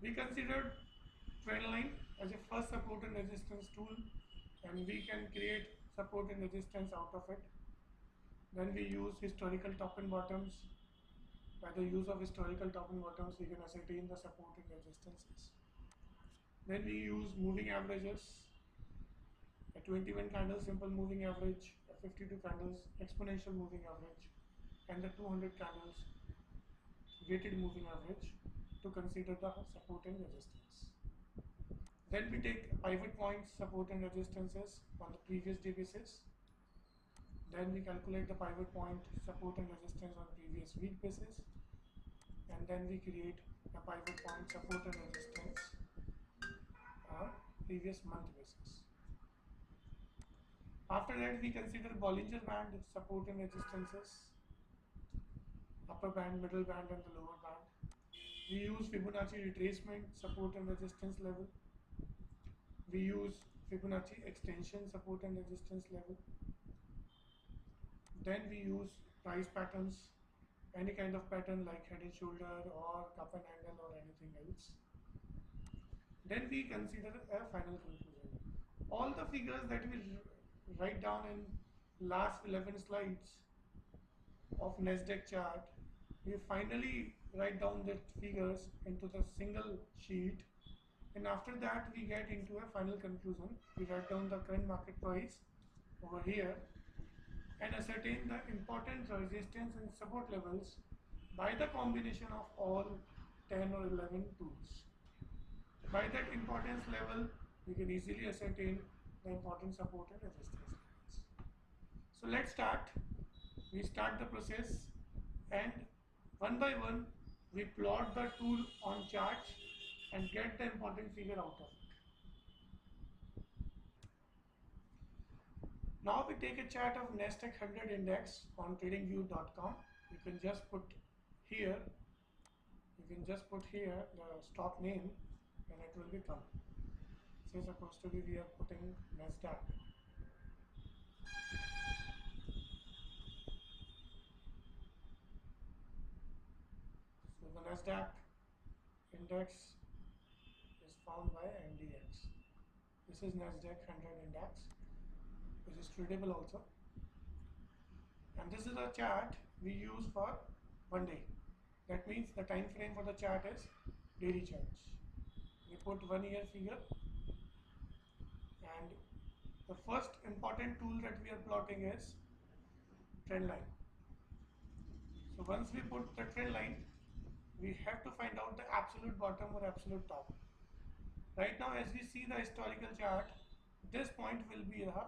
We considered trend line as a first support and resistance tool, and we can create support and resistance out of it. Then we use historical top and bottoms. By the use of historical top and bottoms, we can ascertain the support and resistances. Then we use moving averages, a 21 candle simple moving average, a 52 candles exponential moving average, and the 200 candles weighted moving average to consider the support and resistance. Then we take pivot points, support and resistances on the previous day basis. Then we calculate the pivot point, support and resistance on previous week basis. And then we create a pivot point, support and resistance on previous month basis. After that, we consider Bollinger Band support and resistances, upper band, middle band, and the lower band. We use Fibonacci retracement support and resistance level. We use Fibonacci extension support and resistance level. Then we use price patterns, any kind of pattern like head and shoulder or cup and handle or anything else. Then we consider a final conclusion. All the figures that we write down in last 11 slides of Nasdaq chart, we finally write down the figures into the single sheet, and after that we get into a final conclusion. We write down the current market price over here and ascertain the important resistance and support levels by the combination of all 10 or 11 tools. By that importance level, we can easily ascertain the important support and resistance levels. So let's start. We start the process, and one by one we plot the tool on chart and get the important figure out of it. Now we take a chart of Nasdaq 100 index on tradingview.com. You can just put here, the stock name and it will become. Say supposed to be we are putting Nasdaq. So the Nasdaq index is found by NDX. This is Nasdaq 100 index, which is tradable also. And this is a chart we use for 1 day. That means the time frame for the chart is daily charts. We put 1 year figure, and the first important tool that we are plotting is trend line. So once we put the trend line, we have to find out the absolute bottom or absolute top. Right now, as we see the historical chart, this point will be the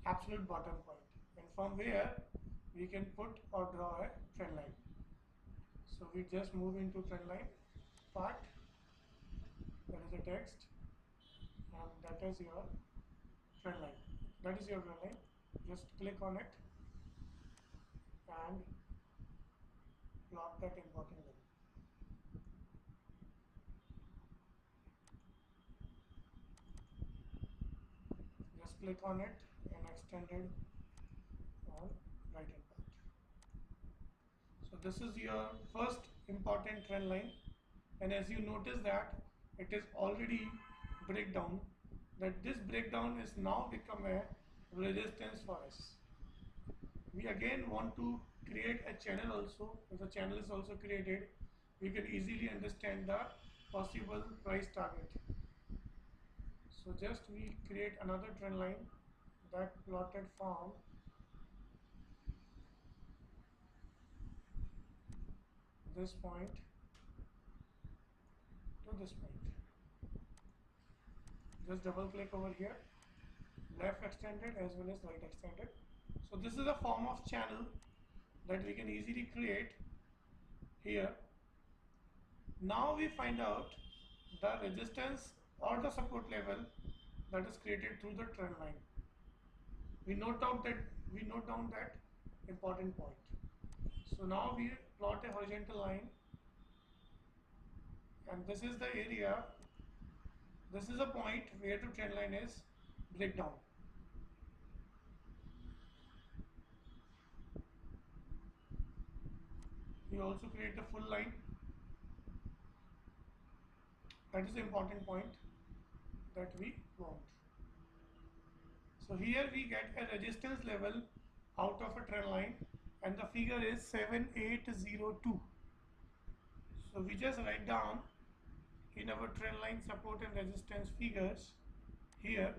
absolute bottom point, and from where we can put or draw a trend line. So we just move into trend line part. That is the text, and that is your trend line. That is your trend line. Just click on it and plot that important line. Just click on it and extend it on right hand part. So this is your first important trend line, and as you notice that it is already breakdown, that this breakdown is now become a resistance for us. We again want to create a channel also. If the channel is also created, we can easily understand the possible price target. So just we create another trend line that plotted from this point to this point. Just double click over here, left extended as well as right extended. So this is a form of channel that we can easily create here. Now we find out the resistance or the support level that is created through the trend line. We note down that important point. So now we plot a horizontal line, and this is the area. This is a point where the trend line is breakdown. We also create the full line. That is the important point that we want. So here we get a resistance level out of a trend line, and the figure is 7802. So we just write down in our trend line support and resistance figures here,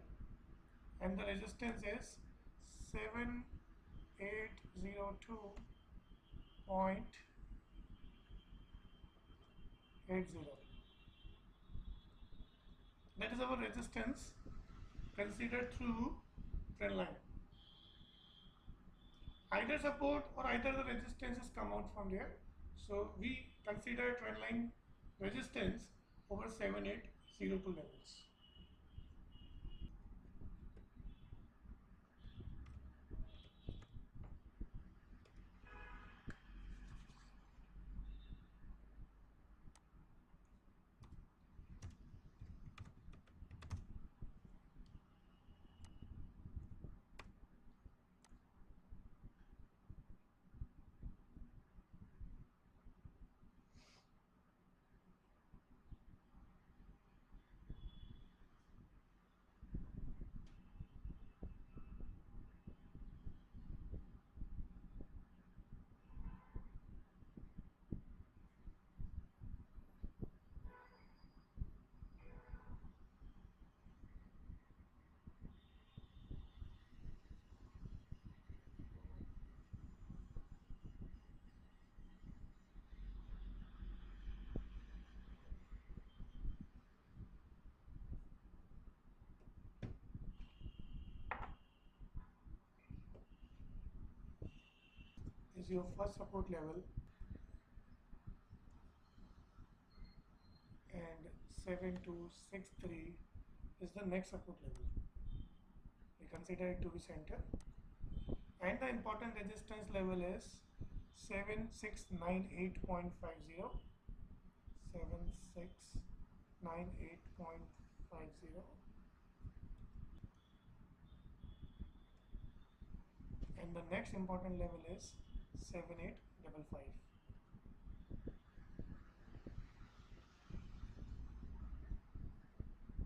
and the resistance is 7802.80. That is our resistance considered through trend line. Either support or either the resistances come out from there. So we consider trend line resistance over 7802 levels. Is your first support level, and 7263 is the next support level. We consider it to be center, and the important resistance level is 7698.50. 7698.50, and the next important level is 7855.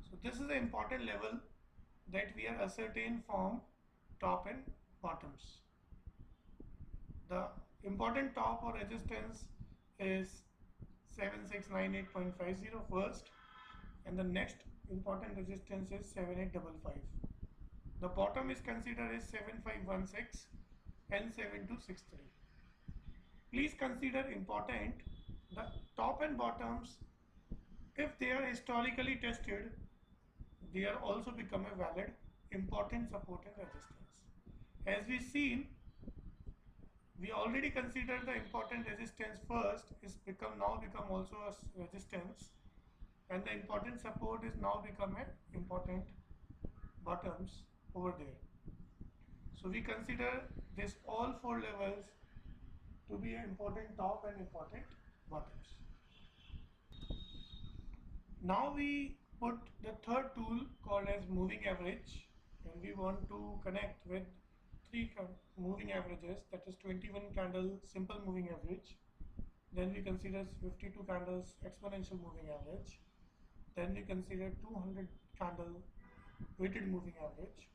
So this is the important level that we are ascertain from top and bottoms. The important top or resistance is 7698.50 first, and the next important resistance is 7855. The bottom is considered as 7516 and 7263. Please consider important the top and bottoms. If they are historically tested, they are also become a valid important support and resistance. As we seen, we already considered the important resistance first is now become also a resistance, and the important support is now become an important bottoms over there. So we consider this all four levels to be an important top and important bottoms. Now we put the third tool called as moving average, and we want to connect with three moving averages, that is 21 candle simple moving average, then we consider 52 candles exponential moving average, then we consider 200 candle weighted moving average,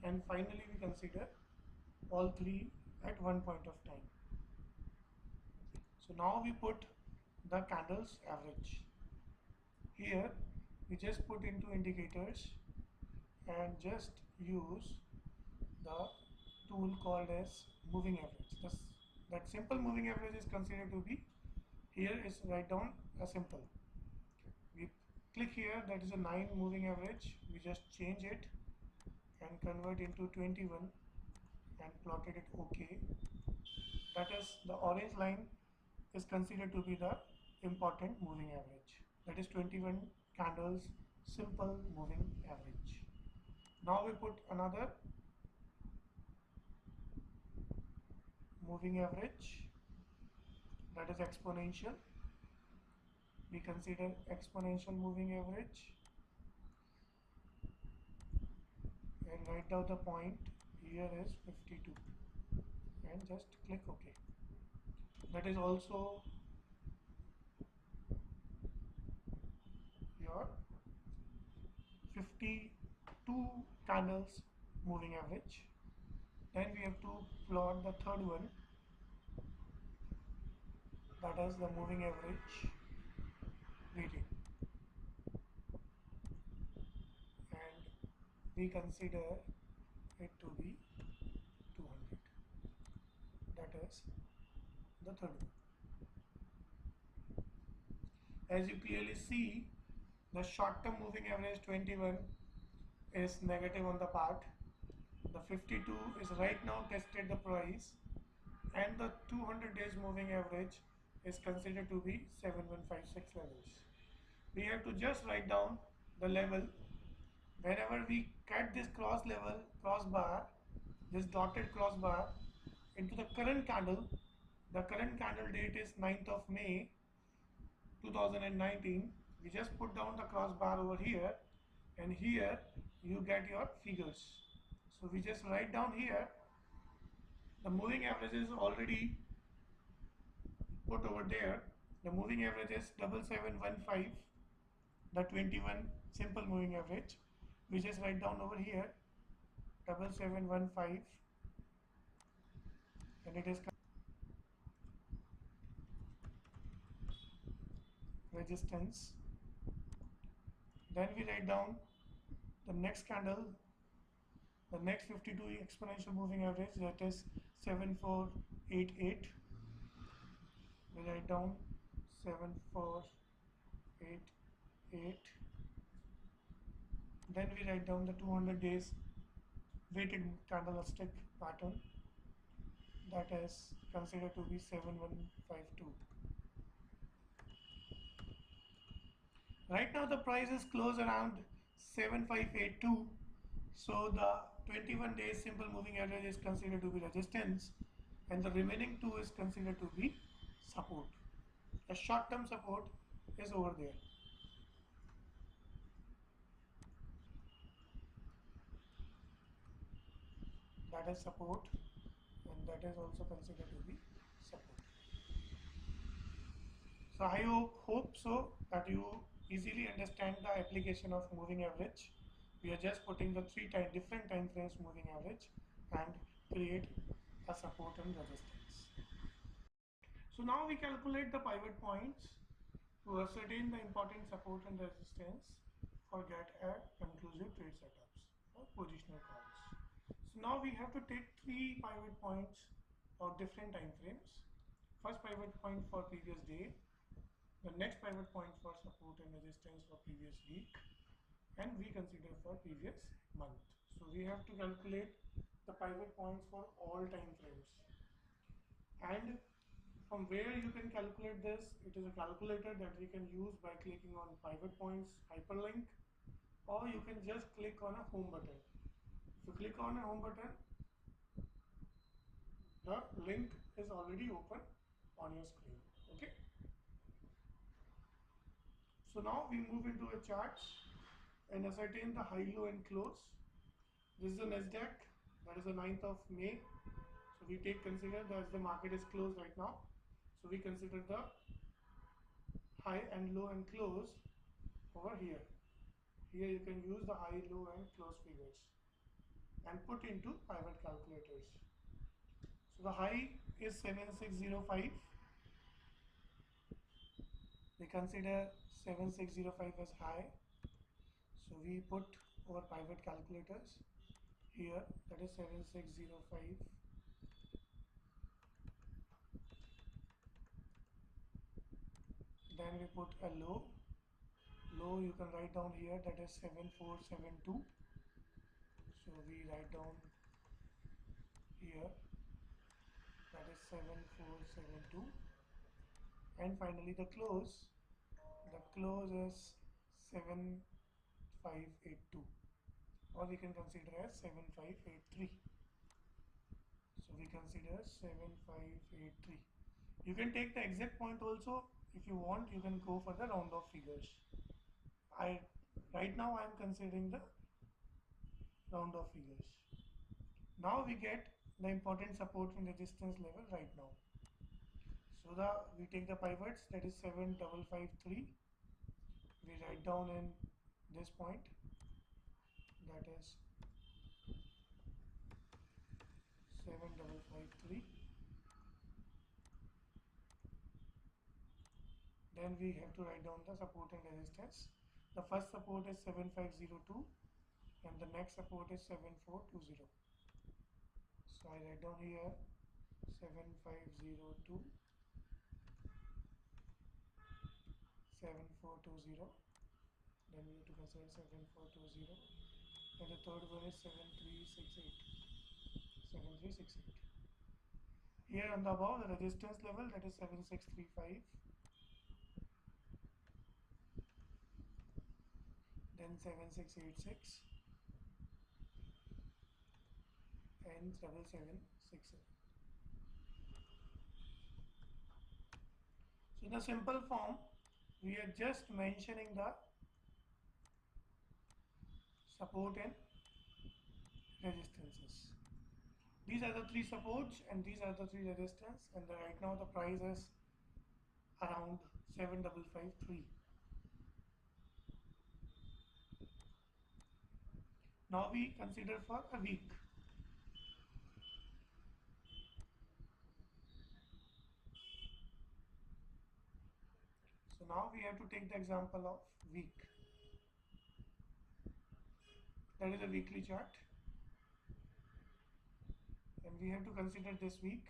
and finally we consider all three at one point of time. So now we put the candles average. Here we just put into indicators and just use the tool called as moving average. That simple moving average is considered to be, here is write down a simple. We click here, that is a 9 moving average, we just change it and convert into 21 and plotted it OK. That is, the orange line is considered to be the important moving average. That is 21 candles simple moving average. Now we put another moving average, that is exponential. We consider exponential moving average and write down the point, here is 52 and just click OK. That is also your 52 candles moving average. Then we have to plot the third one, that is the moving average reading, and we consider it to be 200. That is the third one. As you clearly see, the short-term moving average 21 is negative on the part. The 52 is right now tested the price, and the 200 days moving average is considered to be 7156 levels. We have to just write down the level. Whenever we cut this crossbar, this dotted crossbar into the current candle, the current candle date is 9th of May 2019. We just put down the crossbar over here, and here you get your figures. So we just write down here, the moving average is already put over there. The moving average is 7715, the 21 simple moving average. We just write down over here 7715, and it is resistance. Then we write down the next candle, the next 52 exponential moving average, that is 7488. We write down 7488. Then we write down the 200 days weighted candlestick pattern, that is considered to be 7152. Right now the price is close around 7582, so the 21 days simple moving average is considered to be resistance, and the remaining two is considered to be support. The short term support is over there. That is support, and that is also considered to be support. So I hope so that you easily understand the application of moving average. We are just putting the different time frames moving average and create a support and resistance. So now we calculate the pivot points to ascertain the important support and resistance for get and conclusive trade setups or positional calls. So now we have to take three pivot points of different time frames. First pivot point for previous day, the next pivot point for support and resistance for previous week, and we consider for previous month. So we have to calculate the pivot points for all time frames. And from where you can calculate this, it is a calculator that we can use by clicking on pivot points hyperlink, or you can just click on a home button. If you click on a home button, the link is already open on your screen. Okay. So now we move into a chart and ascertain the high, low and close. This is the Nasdaq, that is the 9th of May. So we consider that the market is closed right now. So we consider the high and low and close over here. Here you can use the high, low and close figures and put into pivot calculators. So the high is 7605. We consider 7605 as high. So we put our pivot calculators here, that is 7605. Then we put a low. Low you can write down here, that is 7472. So we write down here, that is 7472. And finally the close is 7582, or we can consider as 7583. So we consider 7583. You can take the exact point also. If you want, you can go for the round off figures. Right now I am considering the round off figures. Now we get the important support and resistance level right now. So we take the pivots, that is 7553, we write down in this point, that is 7553. Then we have to write down the support and resistance. The first support is 7502 and the next support is 7420. So I write down here 7502, 7420. Then we have to consider 7420, and the third one is 7368. 7368. Here on the above, the resistance level, that is 7635, then 7686 and 7767. So in a simple form, we are just mentioning the support and resistances. These are the three supports and these are the three resistance, and right now the price is around 7553. Now we consider for a week. So now we have to take the example of week. That is a weekly chart. And we have to consider this week.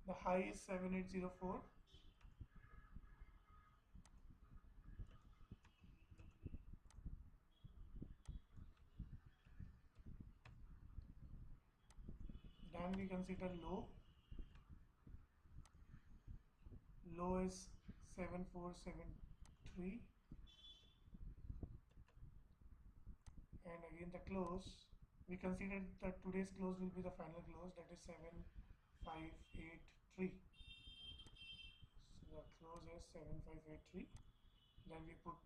The high is 7804. Then we consider low. Low is 7473. And again the close, we consider that today's close will be the final close, that is 7583. So the close is 7583. Then we put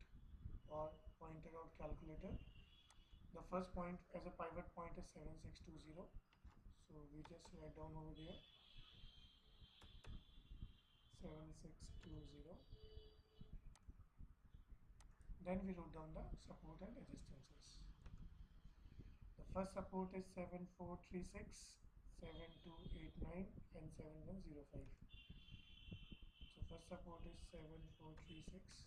or pointed out calculator. The first point as a pivot point is 7620. So we just write down over there 7620. Then we wrote down the support and resistances. The first support is 7436, 7289 and 7105. So first support is 7436,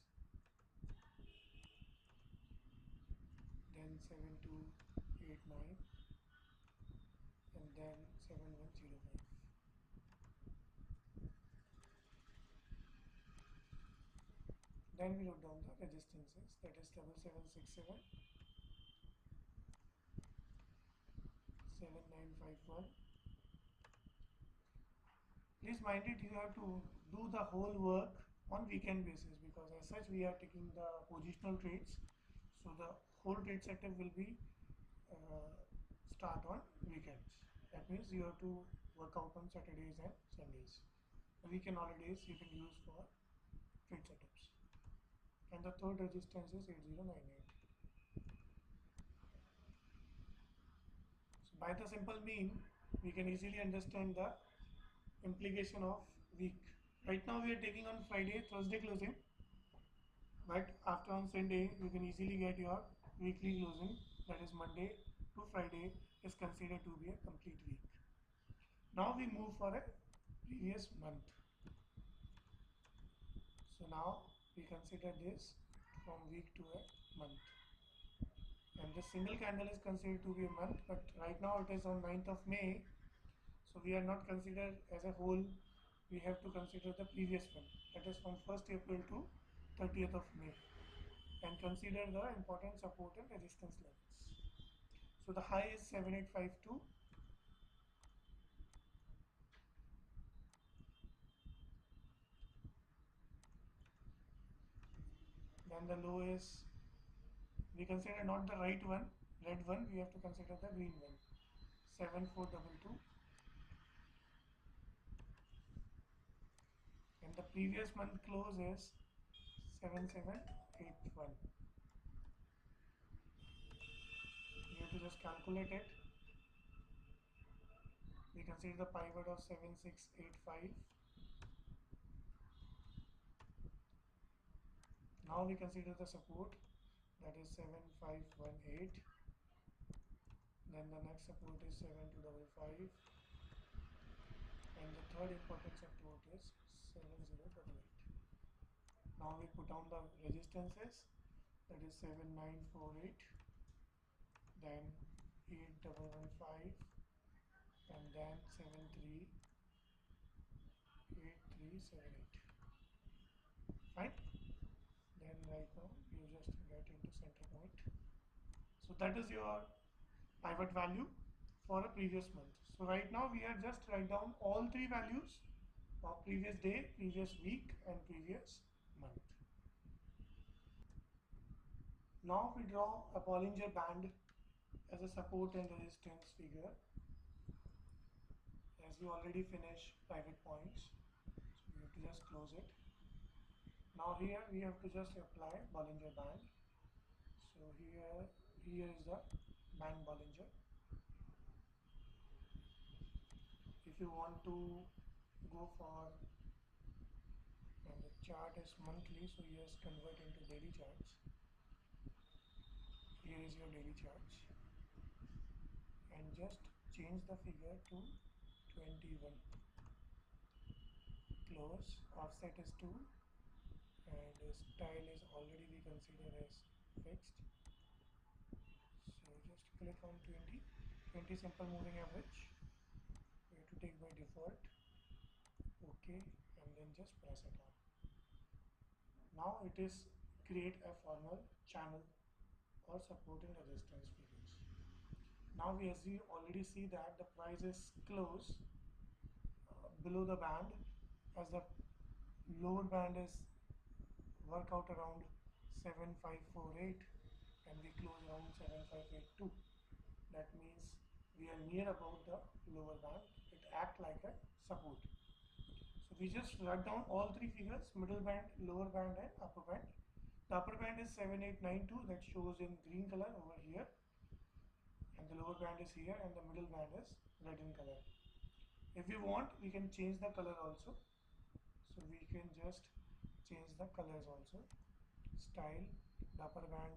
then 7289 and then 7105. Then we wrote down the resistances, that is 7767, 7951. Please mind it, you have to do the whole work on weekend basis, because as such we are taking the positional trades. So the whole trade setup will be start on weekends. That means you have to work out on Saturdays and Sundays. The weekend holidays you can use for trade setups. And the third resistance is 8098. So by the simple mean, we can easily understand the implication of week. Right now we are taking on Friday, Thursday closing, but after on Sunday you can easily get your weekly closing, that is Monday to Friday is considered to be a complete week. Now we move for a previous month. So now we consider this from week to a month, and this single candle is considered to be a month, but right now it is on 9th of May, so we are not considered as a whole. We have to consider the previous one, that is from 1st April to 30th of May, and consider the important support and resistance levels. So the high is 7852, then the low is, we consider not the right one, red one, we have to consider the green one, 7422, and the previous month close is 7781. You have to just calculate it. We consider the pivot of 7685, Now we consider the support, that is 7518. Then the next support is 7255, and the third important support is 7088. Now we put down the resistances, that is 7948, then 8115, and then 738378. Fine. Then right now you just get into center point. So that is your pivot value for a previous month. So right now we are just write down all three values of previous day, previous week, and previous month. Now we draw a Bollinger Band as a support and resistance figure, as we already finished pivot points. So we have to just close it. Now here we have to just apply Bollinger Band. So here is the band Bollinger. If you want to go for, and the chart is monthly, so you just convert into daily charts. Here is your daily charts, and just change the figure to 21. Close, offset is 2, and style is already we consider as fixed. So just click on 20 simple moving average. We have to take by default. OK, and then just press it on. Now it is create a formal channel or supporting resistance figures. Now we already see that the price is close below the band, as the lower band is work out around 7548 and we close around 7582. That means we are near about the lower band. It acts like a support. So we just write down all three figures, middle band, lower band, and upper band. The upper band is 7892, that shows in green color over here, and the lower band is here, and the middle band is red in color. If you want, we can change the color also. So we can just change the colors also. Style, the upper band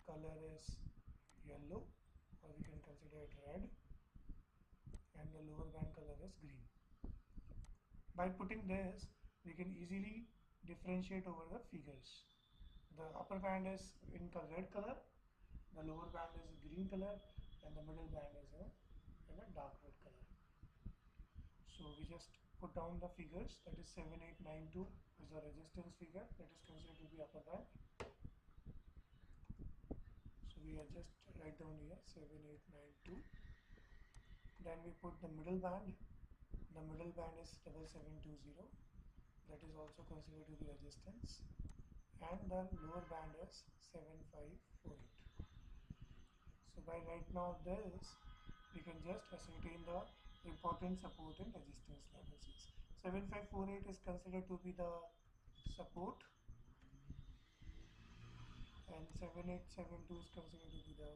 color is yellow, or we can consider it red, and the lower band color is green. By putting this, we can easily differentiate over the figures. The upper band is in red color, the lower band is green color, and the middle band is in a dark red color. So we just put down the figures, that is 7892 is the resistance figure, that is considered to be upper band. So we are just write down here 7892. Then we put the middle band. The middle band is 7720, that is also considered to be resistance, and the lower band is 7548. So by right now this, we can just ascertain the important support and resistance levels. 7548 is considered to be the support, and 7872 is considered to be the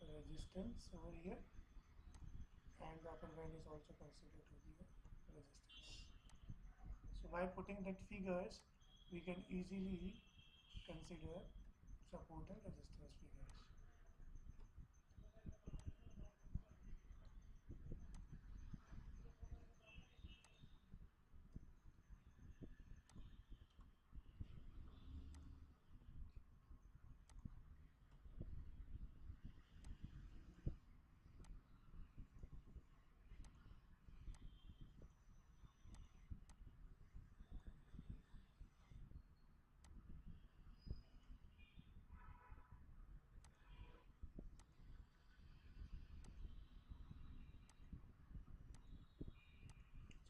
resistance over here, and the upper band is also considered to be the resistance. So by putting that figures, we can easily consider support and resistance figures.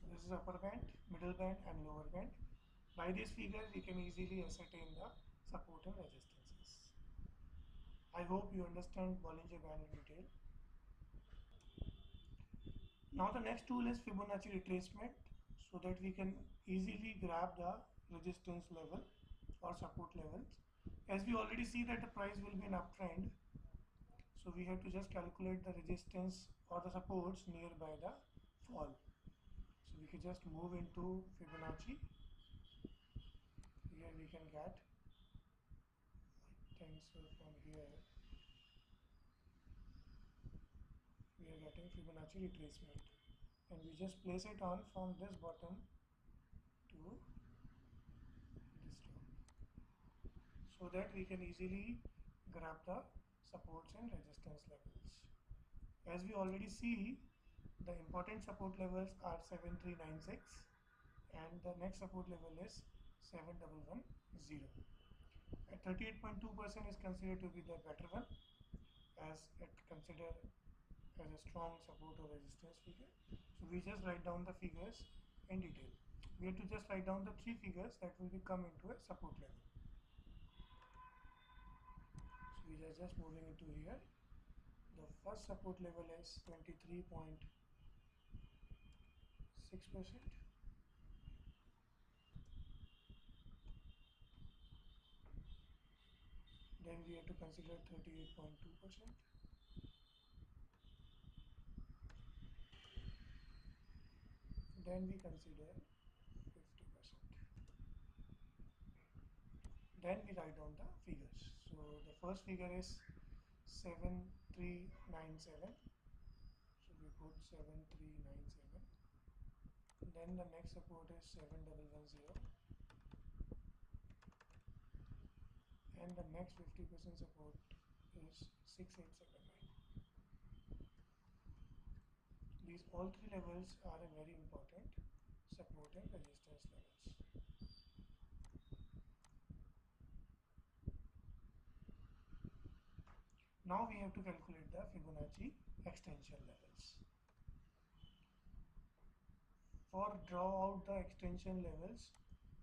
So this is upper band, middle band, and lower band. By this figure, we can easily ascertain the support and resistances. I hope you understand Bollinger Band in detail. Now the next tool is Fibonacci retracement, so that we can easily grab the resistance level or support levels. As we already see that the price will be an uptrend, so we have to just calculate the resistance or the supports nearby the fall. So we can just move into Fibonacci. Here we can get things from here, we are getting Fibonacci retracement, and we just place it on from this bottom to this top, so that we can easily grab the supports and resistance levels. As we already see, the important support levels are 7396 and the next support level is 7110. At 38.2% is considered to be the better one, as it considered as a strong support or resistance figure. So we just write down the figures in detail. We have to just write down the three figures that will come into a support level. So we are just moving into here. The first support level is 23.6%. Then we have to consider 38.2%. Then we consider 50%. Then we write down the figures. So the first figure is 7397. So we put 7397. Then the next support is 7110. And the next 50% support is 6879. These all three levels are a very important support and resistance levels. Now we have to calculate the Fibonacci extension levels. For draw out the extension levels,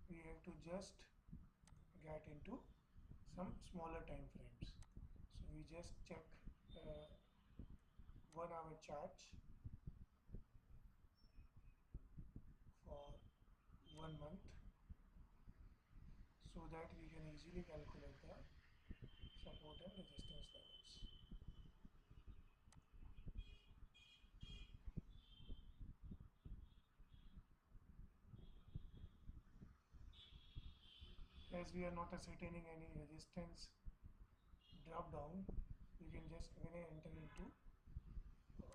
we have to just get into some smaller time frames. So we just check 1 hour chart for 1 month, so that we can easily calculate the support and resistance levels. As we are not ascertaining any resistance drop down, we can just again enter into the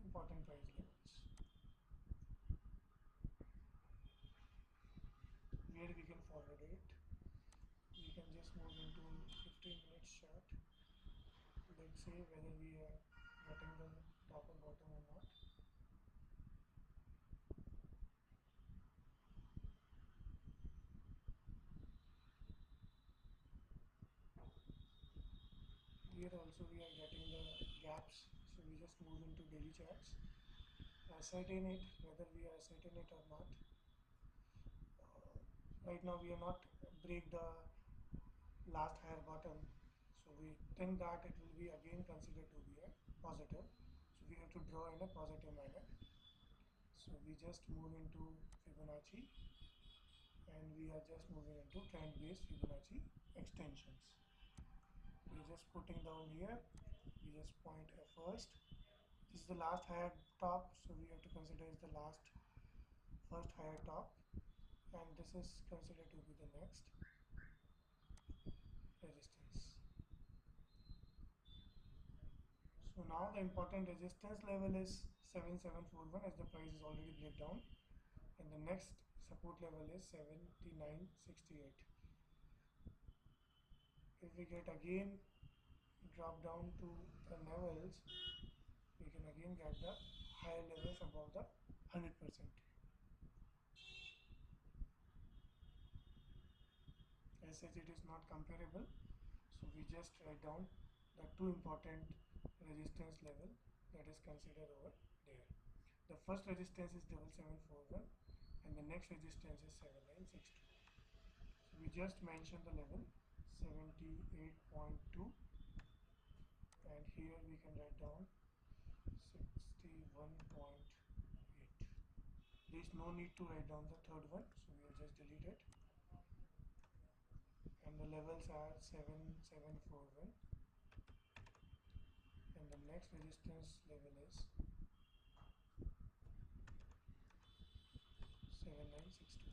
important price levels, where we can forward it. We can just move into 15 minutes chart. Let's say whether we are getting the top or bottom or not. Here also we are getting the gaps, so we just move into daily charts, ascertain it whether we are ascertain it or not. Right now we are not break the last higher bottom, so we think that it will be again considered to be a positive, so we have to draw in a positive manner. So we just move into Fibonacci, and we are just moving into trend based Fibonacci extensions. We are just putting down here, we just point a first. This is the last higher top, so we have to consider is the first higher top, and this is considered to be the next resistance. So now the important resistance level is 7741, as the price is already break down, and the next support level is 7968. If we get again drop down to the levels, we can again get the higher levels above the 100%. As such, it is not comparable, so we just write down the two important resistance level that is considered over there. The first resistance is 7741 and the next resistance is 7962. So we just mention the level 78.2, and here we can write down 61.8. There is no need to write down the third one, so we will just delete it. And the levels are 7741, and the next resistance level is 7962.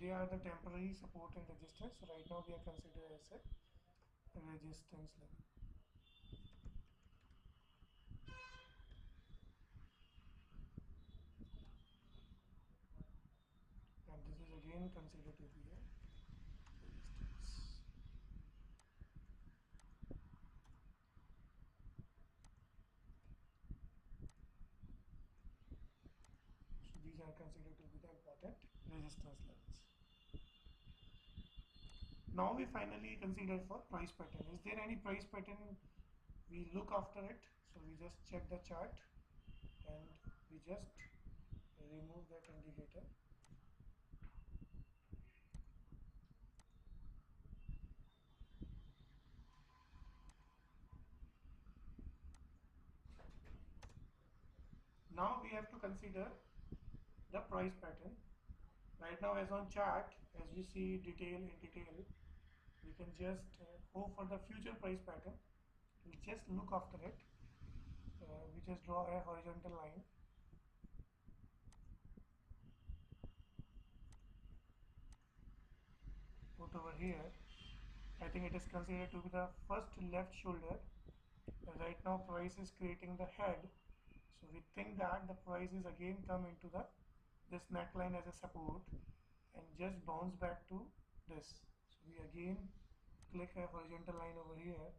they are the temporary support and resistance. So right now they are considered as a resistance level. And this is again considered to be a resistance. So these are considered to be the important resistance levels. Now we finally consider for price pattern. Is there any price pattern? We look after it. So we just check the chart and we just remove that indicator. Now we have to consider the price pattern. Right now as on chart, as we see detail in detail, we can just go for the future price pattern. We just look after it. We just draw a horizontal line. Put over here. I think it is considered to be the first left shoulder. Right now price is creating the head. So we think that the price is again come into the this neckline as a support and just bounce back to this. So we again click a horizontal line over here.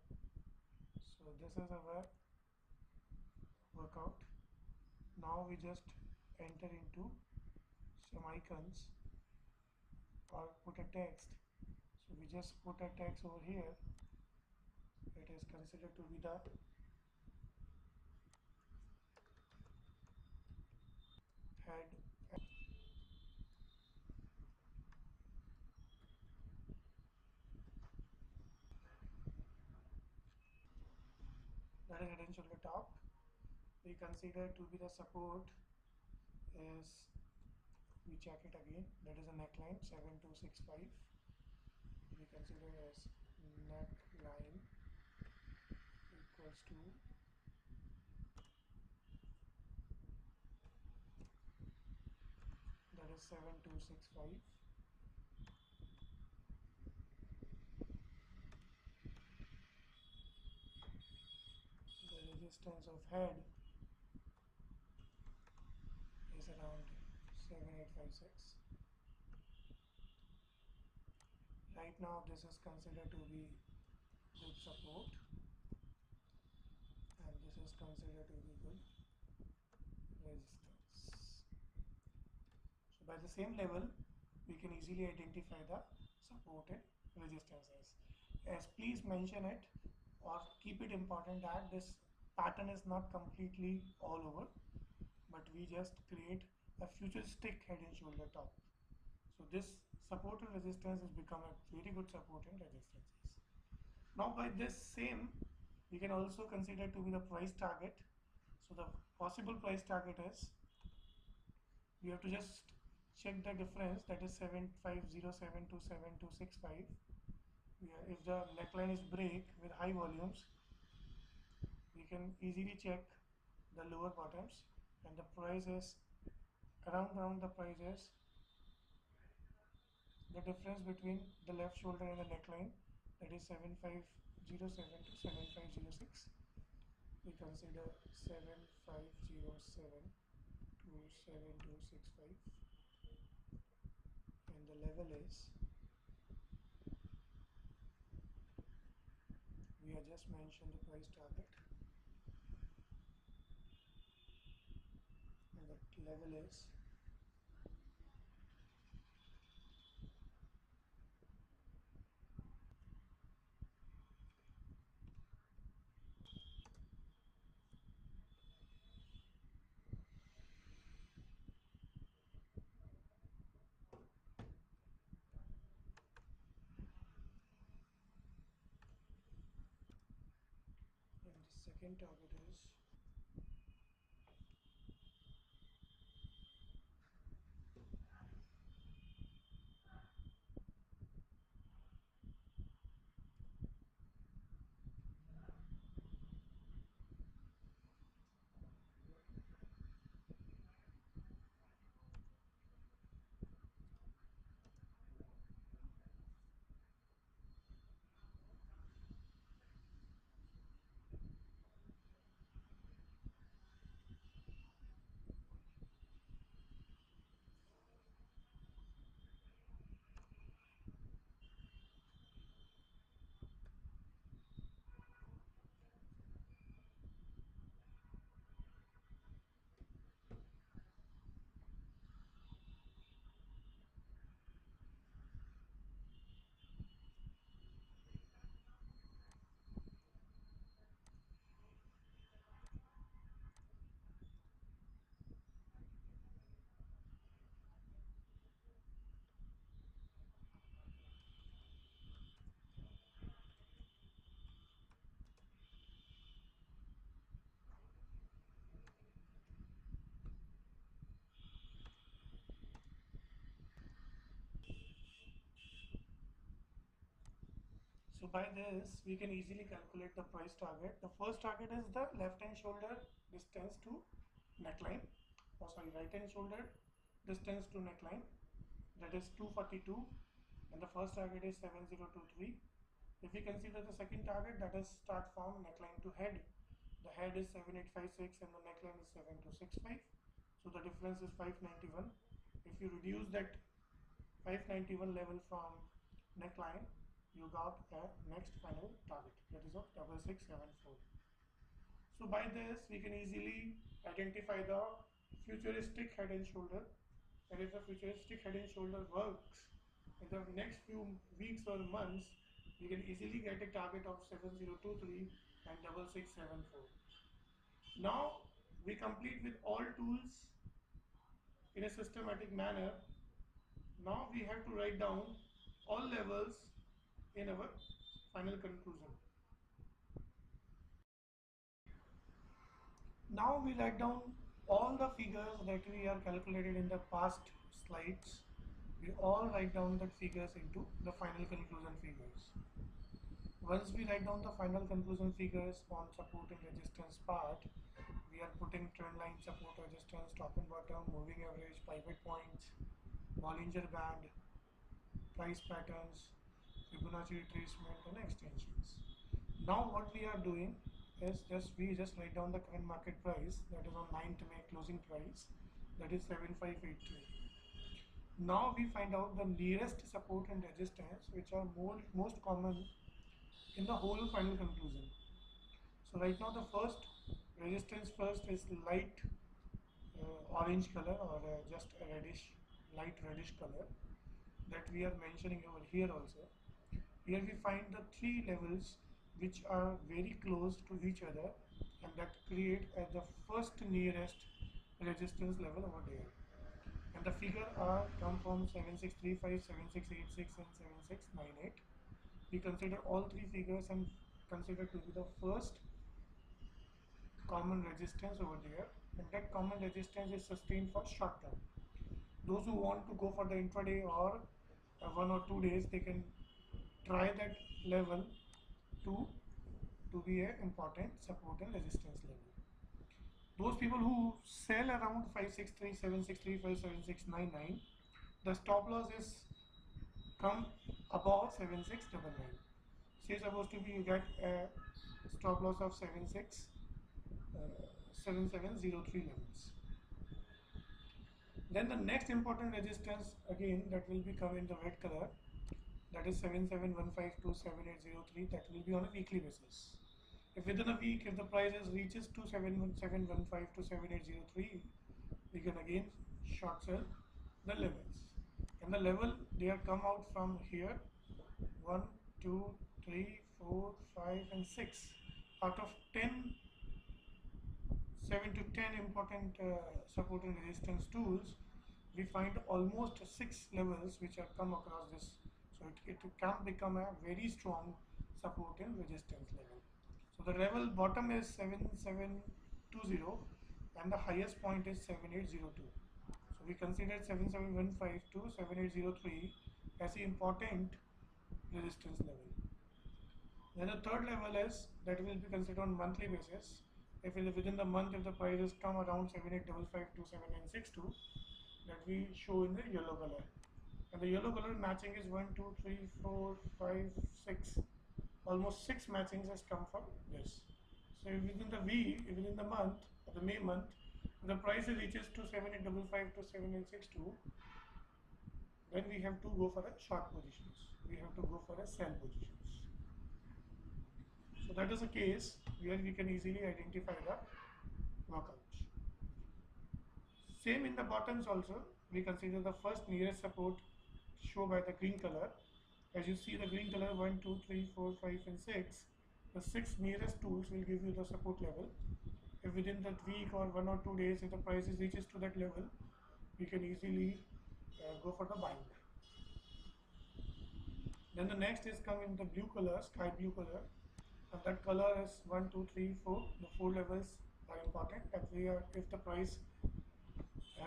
So this is our workout. Now we just enter into some icons or put a text. So we just put a text over here. It is considered to be the head. That is head and shoulder top. We consider to be the support is, we check it again, that is a neckline 7265. We consider as neckline equals to that is 7265. The resistance of head is around 7856. Right now this is considered to be good support and this is considered to be good resistance. So by the same level we can easily identify the support and resistances. As please mention it or keep it important that this pattern is not completely all over, but we just create a futuristic head and shoulder top. So this support and resistance has become a very good support and resistances. Now by this same, we can also consider to be the price target. So the possible price target is, we have to just check the difference, that is 7507 to 7265. If the neckline is break with high volumes, we can easily check the lower bottoms and the price is around the price is the difference between the left shoulder and the neckline, that is 7507 to 7506. We consider 7507 to 7265 and the level is, we have just mentioned the price target and the level is and the second target is So by this, we can easily calculate the price target. The first target is the left hand shoulder distance to neckline, or sorry, right hand shoulder distance to neckline, that is 242, and the first target is 7023. If we consider the second target, that is start from neckline to head, the head is 7856 and the neckline is 7265. So the difference is 591. If you reduce that 591 level from neckline, you got a next final target, that is of 6674. So by this we can easily identify the futuristic head and shoulder. And if the futuristic head and shoulder works in the next few weeks or months, we can easily get a target of 7023 and 6674. Now we complete with all tools in a systematic manner. Now we have to write down all levels in our final conclusion. Now we write down all the figures that we are calculated in the past slides. We all write down the figures into the final conclusion figures. Once we write down the final conclusion figures on support and resistance part, we are putting trend line, support, resistance, top and bottom, moving average, pivot points, Bollinger Band, price patterns, Fibonacci retracement and extensions. Now what we are doing is we just write down the current market price, that is on 9th May closing price, that is 7583. Now we find out the nearest support and resistance which are most common in the whole final conclusion. So right now the first resistance is light orange color, or just a light reddish color, that we are mentioning over here also. Here we find the three levels which are very close to each other and that create the first nearest resistance level over there. And the figure are come from 7635, 7686 and 7698. We consider all three figures and consider to be the first common resistance over there, and that common resistance is sustained for short term. Those who want to go for the intraday or 1 or 2 days, they can try that level to be an important support and resistance level. Those people who sell around 563, 763, 57699, the stop loss is come above 7699. Say supposed to be you get a stop loss of 7703 levels. Then the next important resistance again that will become in the red color, that is 7715 to 7803, that will be on a weekly basis. If within a week, if the price reaches to 7715 to 7803, we can again short sell the levels. And the level they are come out from here 1, 2, 3, 4, 5 and 6 out of 10, 7 to 10 important support and resistance tools. We find almost 6 levels which are come across this, so it can become a very strong support and resistance level. So the level bottom is 7720 and the highest point is 7802. So we consider 7715 to 7803 as the important resistance level. Then the third level is that will be considered on monthly basis. If it is within the month, if the prices come around 7855 to 7962, that we show in the yellow color. And the yellow color matching is 1, 2, 3, 4, 5, 6. Almost 6 matchings has come from this. So within the month, the May month, the price reaches to 7855 to 7862, then we have to go for a short positions. We have to go for a sell positions. So that is a case where we can easily identify the workout. Same in the bottoms also, we consider the first nearest support shown by the green color. As you see the green color 1, 2, 3, 4, 5 and 6, the 6 nearest tools will give you the support level. If within that week or 1 or 2 days, if the price reaches to that level, we can easily go for the buying. Then the next is come in the blue color, sky blue color, and that color is 1, 2, 3, 4. The 4 levels are important. If the price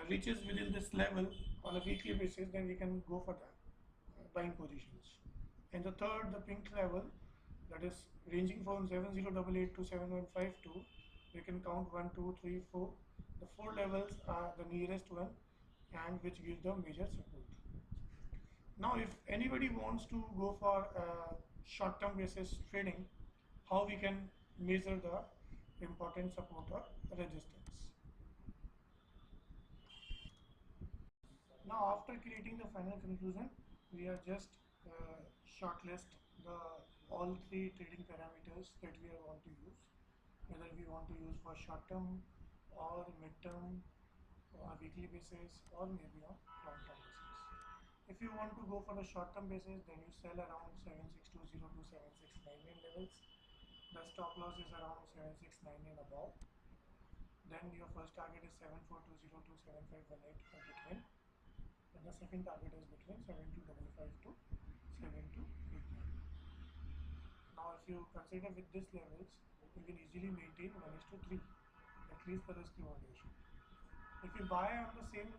reaches within this level on a weekly basis, then we can go for the buying positions. And the third, the pink level, that is ranging from 7088 to 7152. You can count 1, 2, 3, 4. The 4 levels are the nearest one and which give the major support. Now, if anybody wants to go for short-term basis trading, how we can measure the important support or resistance. Now, after creating the final conclusion, we are just shortlist the all three trading parameters that we want to use, whether we want to use for short-term or mid-term or weekly basis or maybe on long-term basis. If you want to go for the short-term basis, then you sell around 7620 to 7699 levels. The stop loss is around 7699 above. Then your first target is 7420 to 7518 between. And the second target is between 7255 to 7289. Now, if you consider with these levels, you can easily maintain 1:3, at least the risk reward ratio. If you buy on the same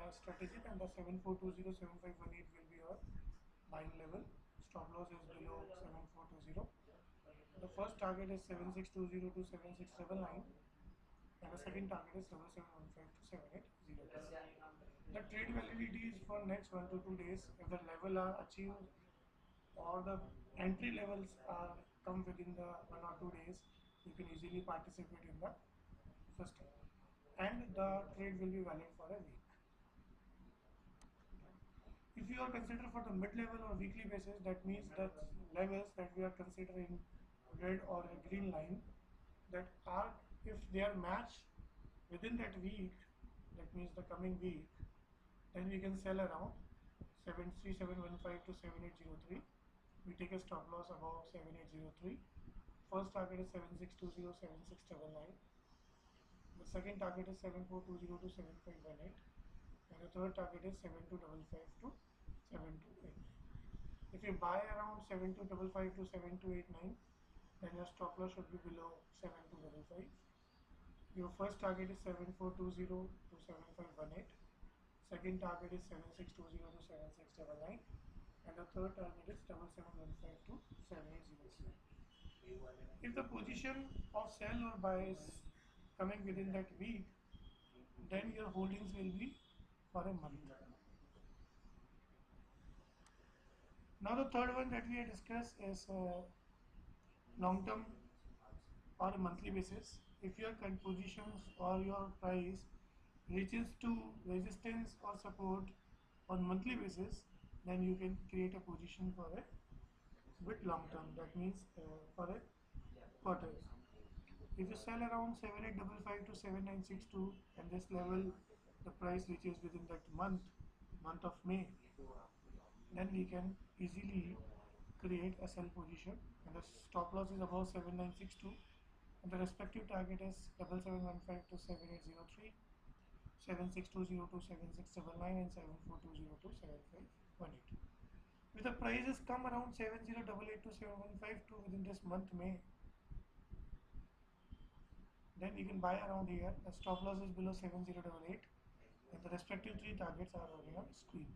strategy, then the 7420 7518 will be your buying level. Stop loss is below 7420. The first target is 7620 to 7699, and the second target is 7715 to 7802. The trade validity is for next 1 to 2 days. If the level are achieved or the entry levels are come within the 1 or 2 days, you can easily participate in the system, and the trade will be valid for a week. If you are considered for the mid-level or weekly basis, that means that levels that we are considering red or a green line, that are, if they are matched within that week, that means the coming week, then we can sell around 73715 to 7803. We take a stop loss above 7803. First target is 7620 7699. The second target is 7420 to 7518, and the third target is 7255 to 7289. If you buy around 7255 to 7289, then your stop loss should be below 7255. Your first target is 7420 to 7518. Second target is 7620 to 7699, and the third target is 7715 to 7803. If the position of sell or buy is coming within that week, then your holdings will be for a month. Now the third one that we have discussed is long term or a monthly basis. If your positions or your price reaches to resistance or support on monthly basis, then you can create a position for a bit long term, that means for a quarter. If you sell around 7855 to 7962 and this level the price reaches within that month of May, then we can easily create a sell position, and the stop loss is above 7962, and the respective target is 7715 to 7803, 7620 to 7699, and 7420 to 7518. If the prices come around 7088 to 7152 within this month May, then you can buy around here. The stop loss is below 7088, and the respective three targets are on your screen.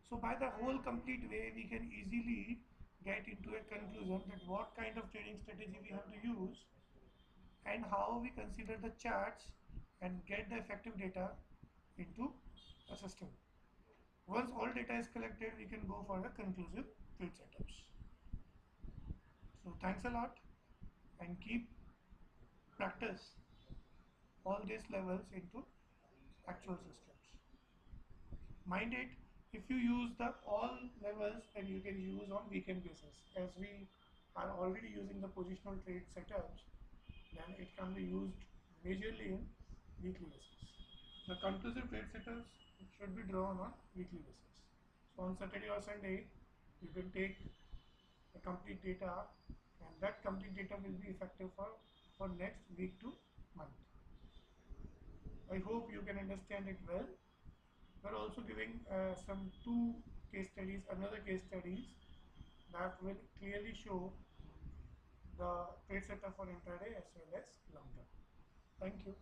So by the whole complete way, we can easily get into a conclusion that what kind of trading strategy we have to use and how we consider the charts and get the effective data into a system. Once all data is collected, we can go for the conclusive trade setups. So thanks a lot, and keep practice all these levels into actual systems. Mind it, if you use the all levels, then you can use on weekend basis. As we are already using the positional trade setups, then it can be used majorly in weekly basis. The conclusive trade setups should be drawn on weekly basis. So on Saturday or Sunday, you can take the complete data, and that complete data will be effective for next week to month. I hope you can understand it well. We are also giving some two case studies, another case studies that will clearly show the trade setup for intraday as well as long term. Thank you.